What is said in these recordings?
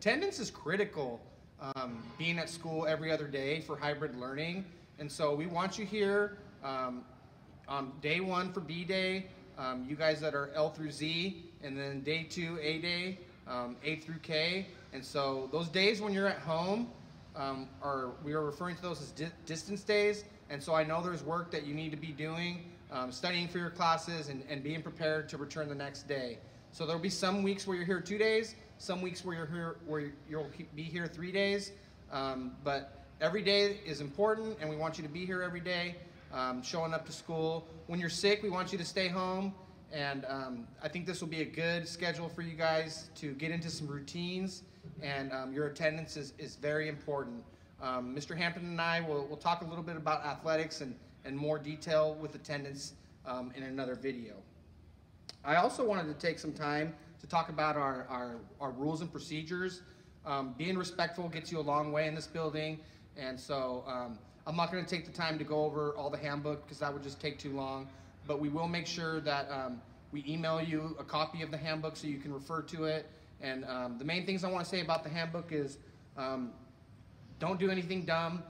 attendance is critical being at school every other day for hybrid learning. And so we want you here on day one for B Day, you guys that are L through Z, and then day two, A Day, A through K. And so those days when you're at home, we are referring to those as distance days. And so I know there's work that you need to be doing, studying for your classes and being prepared to return the next day. So there'll be some weeks where you're here 2 days, some weeks where you'll be here 3 days. But every day is important, and we want you to be here every day, showing up to school. When you're sick, we want you to stay home. And I think this will be a good schedule for you guys to get into some routines, and your attendance is very important. Mr. Hampton and I will talk a little bit about athletics and more detail with attendance in another video. I also wanted to take some time to talk about our rules and procedures. Being respectful gets you a long way in this building, and so I'm not going to take the time to go over all the handbook because that would just take too long, but we will make sure that we email you a copy of the handbook so you can refer to it. And the main things I want to say about the handbook is don't do anything dumb.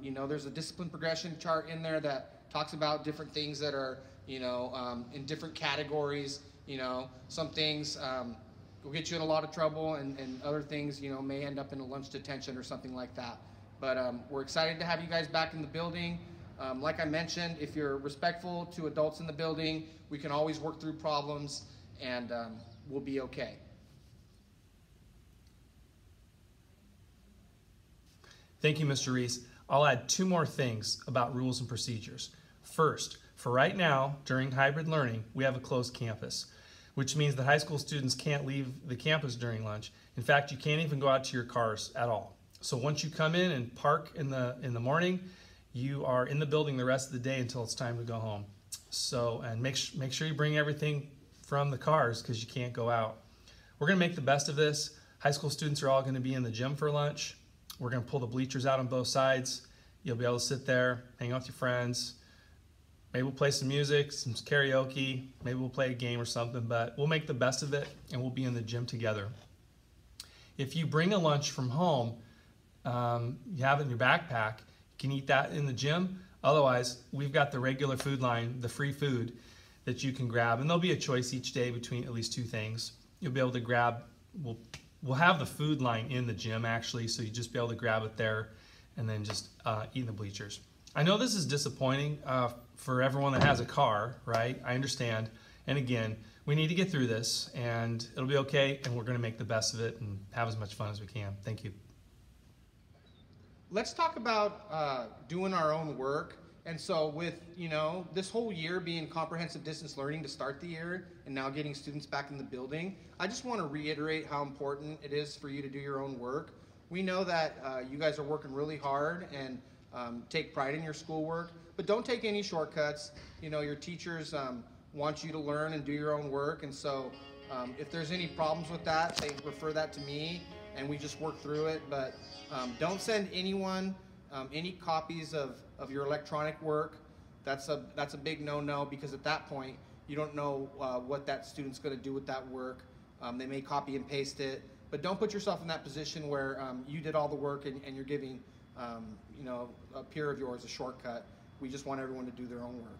You know, there's a discipline progression chart in there that talks about different things that are, you know, in different categories. You know, some things will get you in a lot of trouble, and other things, you know, may end up in a lunch detention or something like that. But we're excited to have you guys back in the building. Like I mentioned, if you're respectful to adults in the building, we can always work through problems, and we'll be okay. Thank you, Mr. Reese. I'll add 2 more things about rules and procedures. First, for right now, during hybrid learning, we have a closed campus, which means that high school students can't leave the campus during lunch. In fact, you can't even go out to your cars at all. So once you come in and park in the morning, you are in the building the rest of the day until it's time to go home. So, and make sure you bring everything from the cars because you can't go out. We're going to make the best of this. High school students are all going to be in the gym for lunch. We're going to pull the bleachers out on both sides. You'll be able to sit there, hang out with your friends. Maybe we'll play some music, some karaoke. Maybe we'll play a game or something, but we'll make the best of it, and we'll be in the gym together. If you bring a lunch from home, you have it in your backpack, you can eat that in the gym. Otherwise, we've got the regular food line, the free food that you can grab, and there'll be a choice each day between at least 2 things. You'll be able to grab, we'll have the food line in the gym actually, so you just be able to grab it there and then just eat in the bleachers. I know this is disappointing for everyone that has a car, right? I understand. And again, we need to get through this, and it'll be okay, and we're going to make the best of it and have as much fun as we can. Thank you. Let's talk about doing our own work. And so with, you know, this whole year being comprehensive distance learning to start the year and now getting students back in the building, I just want to reiterate how important it is for you to do your own work. We know that you guys are working really hard and take pride in your schoolwork, but don't take any shortcuts. You know, your teachers want you to learn and do your own work, and so if there's any problems with that, they refer that to me and we just work through it. But don't send anyone any copies of your electronic work. That's a big no-no, because at that point you don't know what that student's going to do with that work. They may copy and paste it, but don't put yourself in that position where you did all the work and you're giving you know, a peer of yours a shortcut. We just want everyone to do their own work.